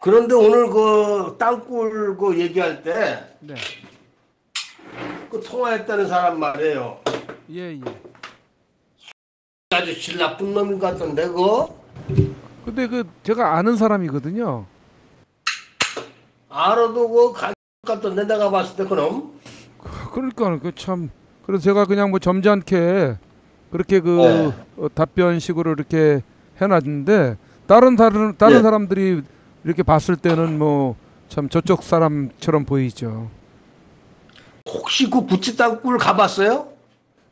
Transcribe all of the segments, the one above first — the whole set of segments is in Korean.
그런데 오늘 그 땅굴 그 얘기할 때 네. 그 통화했다는 사람 말이에요. 예, 예. 아주 질 나쁜 놈인 것 같던데 그거? 근데 그 제가 아는 사람이거든요. 알아도 그 갈 것 같던데 내가 봤을 때 그놈? 그러니까 그 참 그래서 제가 그냥 뭐 점잖게 그렇게 그 예. 답변식으로 이렇게 해놨는데 다른 예. 사람들이 이렇게 봤을 때는 뭐 참 저쪽 사람처럼 보이죠. 혹시 그 구치 땅굴 가봤어요?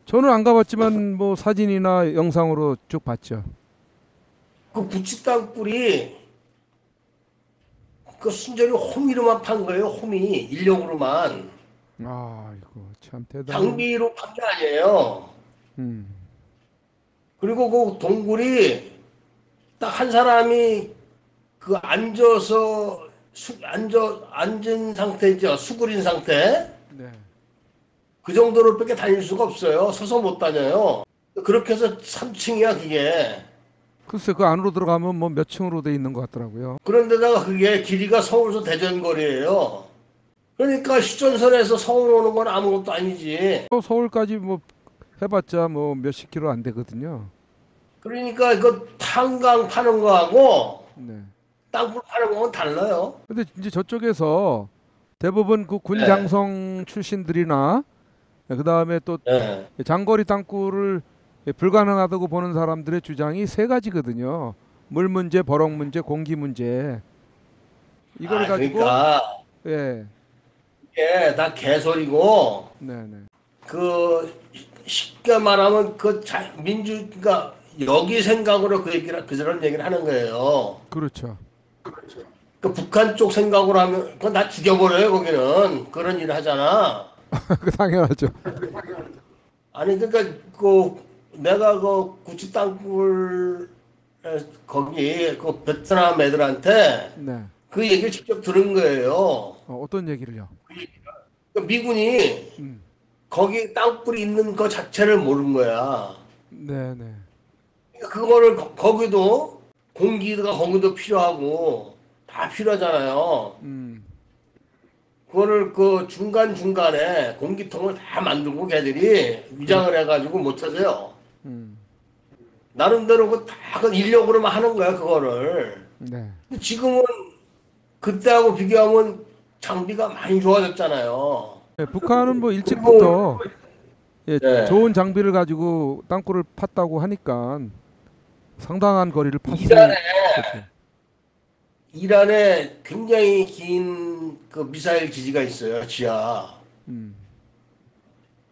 저는 안 가봤지만 뭐 사진이나 영상으로 쭉 봤죠. 그 구치 땅굴이 그 순전히 호미로만 판 거예요. 호미 인력으로만 아, 이거 참 대단한. 장비로 판 게 아니에요. 음, 그리고 그 동굴이 딱 한 사람이 그 앉아서 앉은 상태죠. 수그린 상태. 네. 그 정도로밖에 다닐 수가 없어요. 서서 못 다녀요. 그렇게 해서 3층이야 그게. 글쎄 그 안으로 들어가면 뭐 몇 층으로 돼 있는 것 같더라고요. 그런데다가 그게 길이가 서울에서 대전 거리예요. 그러니까 휴전선에서 서울 오는 건 아무것도 아니지. 또 서울까지 뭐 해봤자 뭐 몇십 킬로 안 되거든요. 그러니까 그 탄광 파는 거하고 네. 땅굴 파는 거는 달라요. 근데 이제 저쪽에서 대부분 그 네. 군장성 출신들이나 그 다음에 또 네. 장거리 땅굴을 불가능하다고 보는 사람들의 주장이 세 가지거든요. 물 문제, 버럭 문제, 공기 문제. 이걸 아, 가지고 그러니까 예, 이게 다 개소리고 네, 네, 그 쉽게 말하면 그 그러니까 여기 생각으로 그 얘기를 그런 얘기를 하는 거예요. 그렇죠. 그 북한 쪽 생각으로 하면 그건 다 죽여버려요. 거기는 그런 일을 하잖아. 그 당연하죠. 아니 그러니까 그 내가 그 구치 땅굴 거기 그 베트남 애들한테 네. 그 얘기를 직접 들은 거예요. 어떤 얘기를요? 그 미군이 음, 거기 땅굴이 있는 거 자체를 모르는 거야. 네, 네, 그거를 거기도 공기가 거기도 필요하고 다 필요하잖아요. 음, 그거를 그 중간중간에 공기통을 다 만들고 걔들이 그렇, 위장을 해가지고 못 찾아요. 음, 나름대로 그 인력으로만 하는 거야, 그거를. 네. 근데 지금은 그때하고 비교하면 장비가 많이 좋아졌잖아요. 예, 북한은 뭐 그리고, 일찍부터 예, 예, 좋은 장비를 가지고 땅굴을 팠다고 하니까 상당한 거리를 이란에, 팠을 거죠. 이란에 굉장히 긴 그 미사일 기지가 있어요, 지하. 음.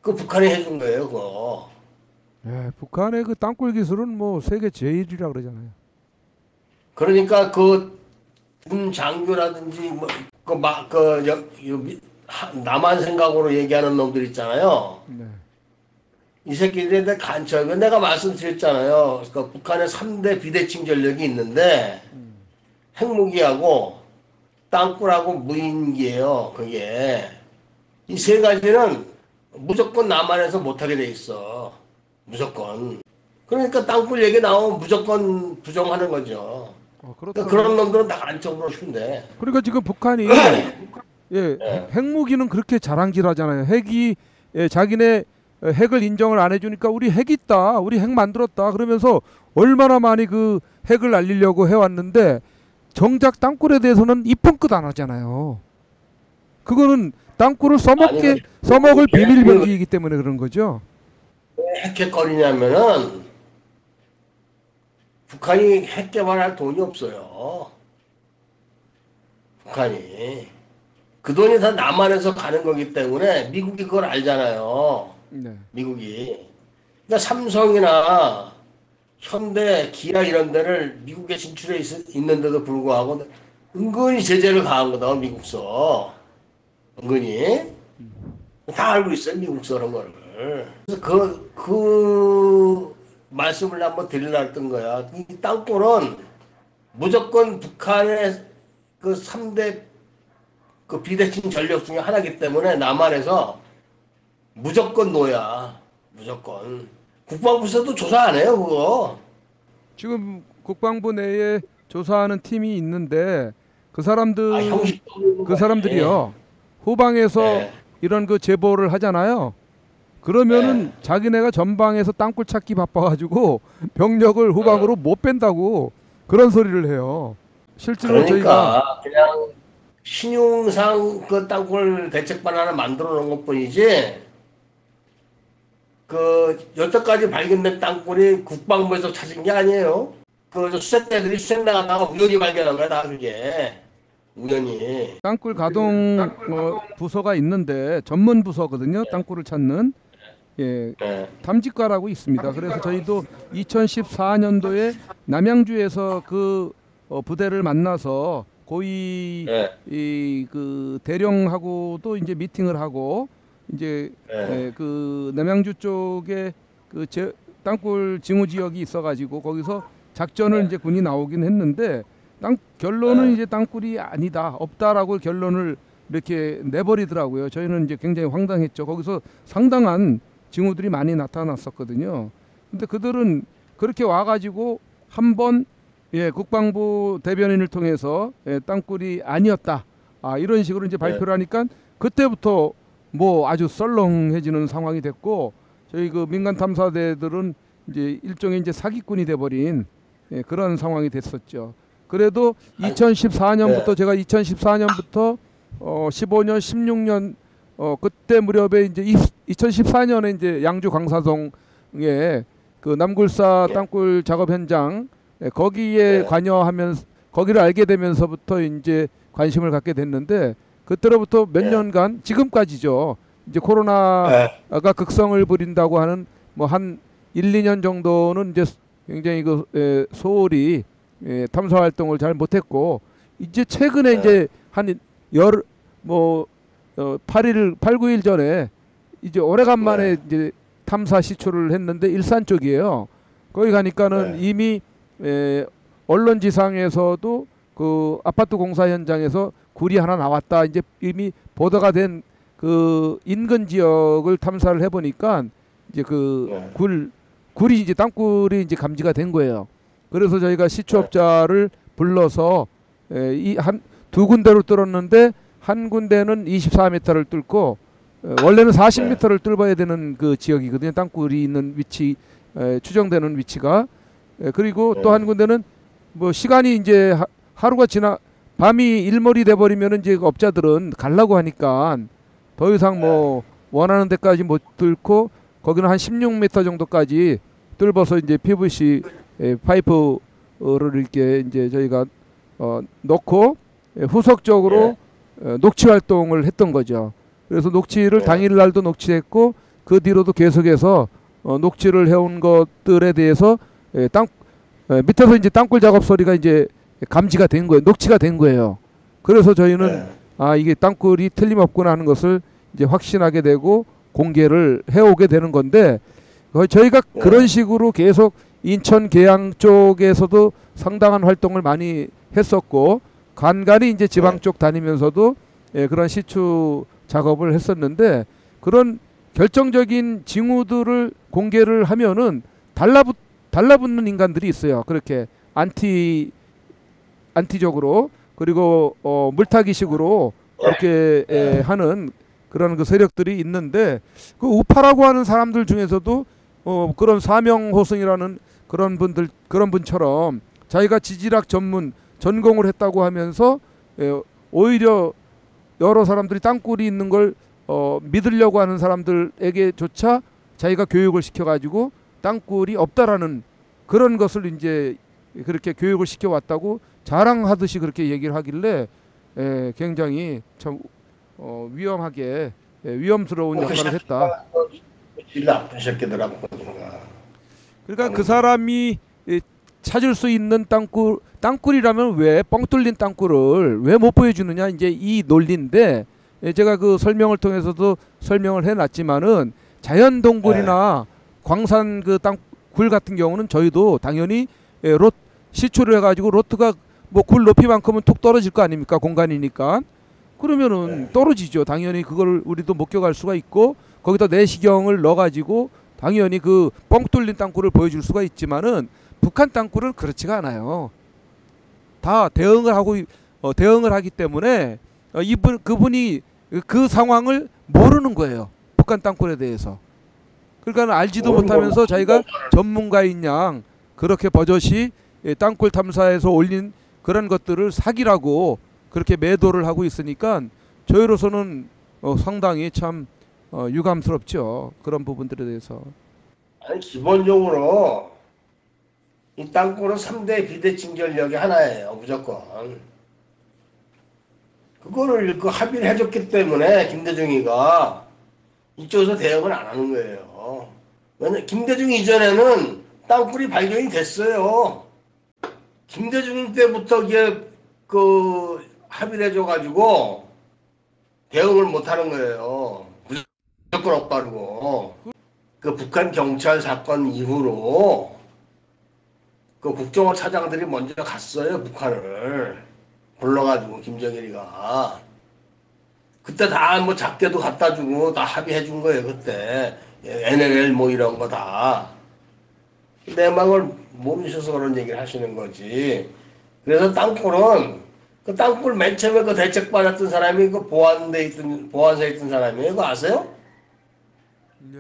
그 북한이 해준 거예요, 그거. 예, 북한의 그 땅굴 기술은 뭐 세계 제일이라 그러잖아요. 그러니까 그 군 장교라든지 뭐, 남한 생각으로 얘기하는 놈들 있잖아요. 네. 이 새끼들한테 간첩. 내가 말씀드렸잖아요. 그 북한의 3대 비대칭 전력이 있는데 음. 핵무기하고 땅굴하고 무인기예요. 그게 이 세 가지는 무조건 남한에서 못하게 돼 있어. 무조건. 그러니까 땅굴 얘기 나오면 무조건 부정하는 거죠. 그러니까 그렇더라고요. 그런 놈들은 다 간첩으로 준대. 그러니까 지금 북한이 예, 예. 핵무기는 그렇게 자랑질하잖아요. 핵이 예, 자기네 핵을 인정을 안 해주니까 우리 핵 있다, 우리 핵 만들었다 그러면서 얼마나 많이 그 핵을 알리려고 해왔는데 정작 땅굴에 대해서는 이쁜끝 안 하잖아요. 그거는 땅굴을 아니, 써먹을 비밀 그 병기이기 때문에 그런 거죠. 핵핵거리냐면은 북한이 핵 개발할 돈이 없어요. 북한이. 그 돈이 다 남한에서 가는 거기 때문에 미국이 그걸 알잖아요. 네. 미국이. 그러니까 삼성이나 현대, 기아 이런 데를 미국에 진출해 있는데도 불구하고 은근히 제재를 가한 거다, 미국서. 은근히. 다 알고 있어요, 미국서 그런 거를. 그래서 그 말씀을 한번 드리려 했던 거야. 이 땅굴은 무조건 북한의 그 3대 그 비대칭 전력 중에 하나이기 때문에 남한에서 무조건 노야. 무조건. 국방부에서도 조사 안 해요, 그거. 지금 국방부 내에 조사하는 팀이 있는데 그 사람들 형식적으로 그 사람들이요. 후방에서 예. 이런 그 제보를 하잖아요. 그러면은 자기네가 전방에서 땅굴 찾기 바빠가지고 병력을 후방으로 못 뺀다고 그런 소리를 해요. 실제로 저희가 그러니까 그냥 신용상 그 땅굴 대책반 하나 만들어 놓은 것뿐이지 그 여태까지 발견된 땅굴이 국방부에서 찾은 게 아니에요. 그 수색대들이 수색 나가다가 우연히 발견한 거야 다 그게 우연히. 땅굴 가동 부서가 있는데 전문 부서거든요. 땅굴을 찾는 예, 예. 탐지과라고 있습니다. 그래서 저희도 2014년도에 남양주에서 그 부대를 만나서 고위 예. 그 대령하고도 이제 미팅을 하고 이제 예. 그 남양주 쪽에 그 땅굴 징후 지역이 있어가지고 거기서 작전을 이제 군이 나오긴 했는데 결론은 이제 땅굴이 아니다 없다라고 결론을 이렇게 내버리더라고요. 저희는 이제 굉장히 황당했죠. 거기서 상당한 징후들이 많이 나타났었거든요. 근데 그들은 그렇게 와가지고 한번 국방부 대변인을 통해서 땅굴이 아니었다. 이런 식으로 이제 발표를 하니까 그때부터 뭐 아주 썰렁해지는 상황이 됐고 저희 그 민간 탐사대들은 이제 일종의 이제 사기꾼이 돼버린 그런 상황이 됐었죠. 그래도 2014년부터 제가 2014년부터 15년, 16년 그때 무렵에 이제 2014년에 이제 양주 광사동에 그 남굴사 땅굴 작업 현장 거기에 관여하면서 거기를 알게 되면서부터 이제 관심을 갖게 됐는데 그때로부터 몇 년간 지금까지죠. 이제 코로나가 극성을 부린다고 하는 뭐 한 1, 2년 정도는 이제 굉장히 그 소홀히 탐사 활동을 잘 못했고 이제 최근에 이제 한 8일, 8, 9일 전에 이제 오래간만에 이제 탐사 시초를 했는데 일산 쪽이에요. 거기 가니까는 이미 언론지상에서도 그 아파트 공사 현장에서 굴이 하나 나왔다. 이제 이미 보도가 된 그 인근 지역을 탐사를 해보니까 이제 그 굴이 이제 땅굴이 이제 감지가 된 거예요. 그래서 저희가 시추업자를 불러서 이 한 두 군데로 뚫었는데 한 군데는 24m를 뚫고 원래는 40m를 뚫어야 되는 그 지역이거든요. 땅굴이 있는 위치 추정되는 위치가 그리고 또 한 군데는 뭐 시간이 이제 하루가 지나 밤이 일몰이 돼 버리면 이제 업자들은 갈라고 하니까 더 이상 뭐 원하는 데까지 못 뚫고 거기는 한 16m 정도까지 뚫어서 이제 PVC 파이프를 이렇게 이제 저희가 넣고 후속적으로 녹취 활동을 했던 거죠. 그래서 녹취를 당일 날도 녹취했고 그 뒤로도 계속해서 녹취를 해온 것들에 대해서 밑에서 이제 땅굴 작업 소리가 이제 감지가 된 거예요. 녹취가 된 거예요. 그래서 저희는 이게 땅굴이 틀림없구나 하는 것을 이제 확신하게 되고 공개를 해오게 되는 건데 저희가 그런 식으로 계속 인천 계양 쪽에서도 상당한 활동을 많이 했었고 간간히 이제 지방 쪽 다니면서도 그런 시추 작업을 했었는데 그런 결정적인 징후들을 공개를 하면은 달라붙는 인간들이 있어요. 그렇게 안티적으로 그리고 물타기식으로 그렇게 하는 그런 그 세력들이 있는데 그 우파라고 하는 사람들 중에서도 그런 사명호승이라는 그런 분처럼 자기가 지질학 전공을 했다고 하면서 오히려 여러 사람들이 땅굴이 있는 걸 믿으려고 하는 사람들에게조차 자기가 교육을 시켜가지고 땅굴이 없다라는 그런 것을 이제 그렇게 교육을 시켜왔다고 자랑하듯이 그렇게 얘기를 하길래 굉장히 참 위험하게 위험스러운 역할을 했다. 질 나쁜 새끼더라고. 그러니까 그 사람이 찾을 수 있는 땅굴이라면 왜 뻥 뚫린 땅굴을 왜 못 보여주느냐 이제 이 논리인데 제가 그 설명을 통해서도 설명을 해놨지만은 자연 동굴이나 광산 그 땅굴 같은 경우는 저희도 당연히 시추를 해가지고 로트가 뭐 굴 높이만큼은 툭 떨어질 거 아닙니까 공간이니까 그러면은 떨어지죠. 당연히 그걸 우리도 목격할 수가 있고 거기다 내시경을 넣어가지고 당연히 그 뻥 뚫린 땅굴을 보여줄 수가 있지만은 북한 땅굴은 그렇지가 않아요. 다 대응을 하고 대응을 하기 때문에 그분이 그 상황을 모르는 거예요. 북한 땅굴에 대해서. 그러니까 알지도 못하면서 자기가 전문가인 양 그렇게 버젓이 땅굴 탐사에서 올린 그런 것들을 사기라고 그렇게 매도를 하고 있으니까 저희로서는 상당히 참 유감스럽죠. 그런 부분들에 대해서. 아니, 기본적으로 이 땅굴은 3대 비대칭 전력이 하나예요. 무조건. 그거를 그 합의를 해줬기 때문에 김대중이가 이쪽에서 대응을 안 하는 거예요. 왜냐, 김대중 이전에는 땅굴이 발견이 됐어요. 김대중 때부터 이게 그 합의를 해줘가지고 대응을 못 하는 거예요. 무조건 엇바르고. 그 북한 경찰 사건 이후로 그 국정원 차장들이 먼저 갔어요. 북한을 불러가지고 김정일이가. 그때 다 뭐 작게도 갖다 주고 다 합의해 준 거예요. 그때 NLL 뭐 이런 거 다. 내막을 모르셔서 그런 얘기를 하시는 거지. 그래서 땅굴은 그 땅굴 맨 처음에 그 대책 받았던 사람이 그 보안사에 있던 사람이에요. 그거 아세요? 네.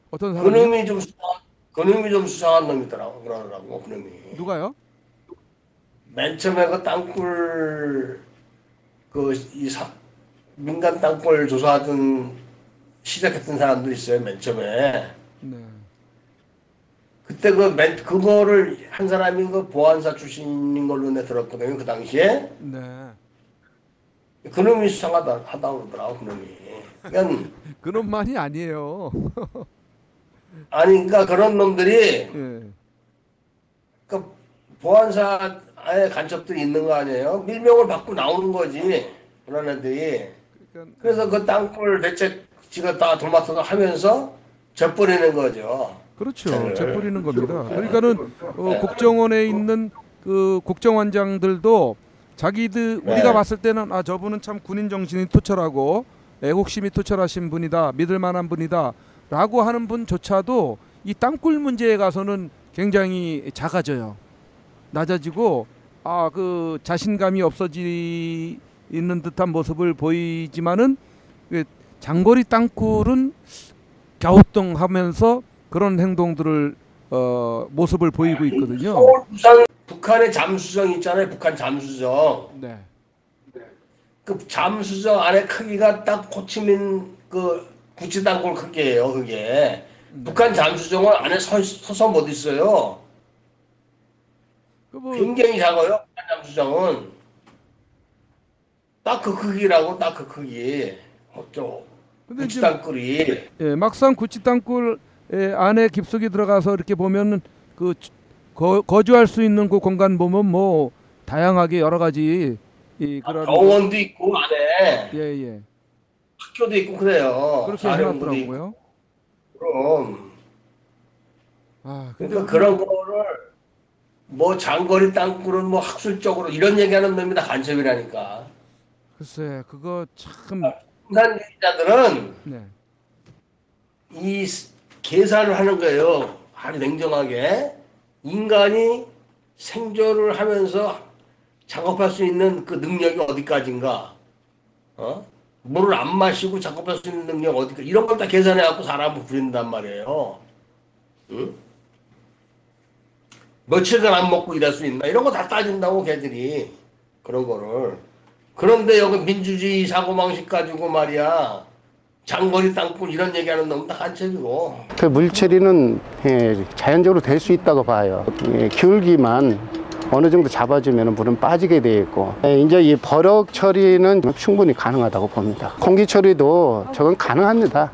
어떤 사람이요? 그놈이 좀 수상한 놈이더라고. 그러더라고 그놈이. 누가요? 맨 처음에 그 땅굴 민간 땅굴 조사하던 시작했던 사람들 있어요. 맨 처음에. 네. 그때 그거를 한 사람이 그 보안사 출신인 걸로 내 들었거든요. 그 당시에. 네. 그놈이 수상하다고 그러더라고, 그놈이. 그러니까, 그놈만이 아니에요. 아니, 그러니까 그런 놈들이, 예. 그 보안사에 간첩들이 있는 거 아니에요? 밀명을 받고 나오는 거지. 그런 애들이. 그래서 그 땅굴 대책 지가 다 도맡아서 하면서 져버리는 거죠. 그렇죠. 재뿌리는 겁니다. 그러니까는 국정원에 있는 그 국정원장들도 자기들 우리가 봤을 때는 저분은 참 군인 정신이 투철하고 애국심이 투철하신 분이다, 믿을 만한 분이다라고 하는 분조차도 이 땅굴 문제에 가서는 굉장히 작아져요. 낮아지고 그 자신감이 없어지는 듯한 모습을 보이지만은 장거리 땅굴은 갸우뚱하면서 그런 행동들을 모습을 보이고 있거든요. 서울, 부산, 북한의 잠수정 있잖아요. 북한 잠수정. 네. 그 잠수정 안에 크기가 딱 호치민 그 구치 땅굴 크기예요. 그게. 북한 잠수정은 안에 서서 못 있어요. 굉장히 작아요. 북한 잠수정은. 딱 그 크기라고, 딱 그 크기. 구치 땅굴이. 예, 막상 구치 땅굴 안에 깊숙이 들어가서 이렇게 보면은 그 거주할 수 있는 그 공간 보면 뭐 다양하게 여러 가지 그런 병원도 있고 안에 예. 학교도 있고 그래요. 그렇게 해놨더라고요. 그럼 근데 그러니까 그런 거를 뭐 장거리 땅굴은 뭐 학술적으로 이런 얘기하는 놈이 다 간첩이라니까. 글쎄 그거 참 인간 유기자들은 네. 이 계산을 하는 거예요. 아주 냉정하게. 인간이 생존을 하면서 작업할 수 있는 그 능력이 어디까지인가. 물을 안 마시고 작업할 수 있는 능력 어디까지. 이런 걸 다 계산해갖고 사람을 부린단 말이에요. 응? 며칠간 안 먹고 일할 수 있나. 이런 거 다 따진다고 걔들이. 그런 거를. 그런데 여기 민주주의 사고방식 가지고 말이야. 장거리 땅굴 이런 얘기하는 놈은 다 간첩이고. 그 물처리는 자연적으로 될 수 있다고 봐요. 기울기만 어느 정도 잡아주면 물은 빠지게 되어 있고, 이제 이 버럭 처리는 충분히 가능하다고 봅니다. 공기 처리도 저건 가능합니다.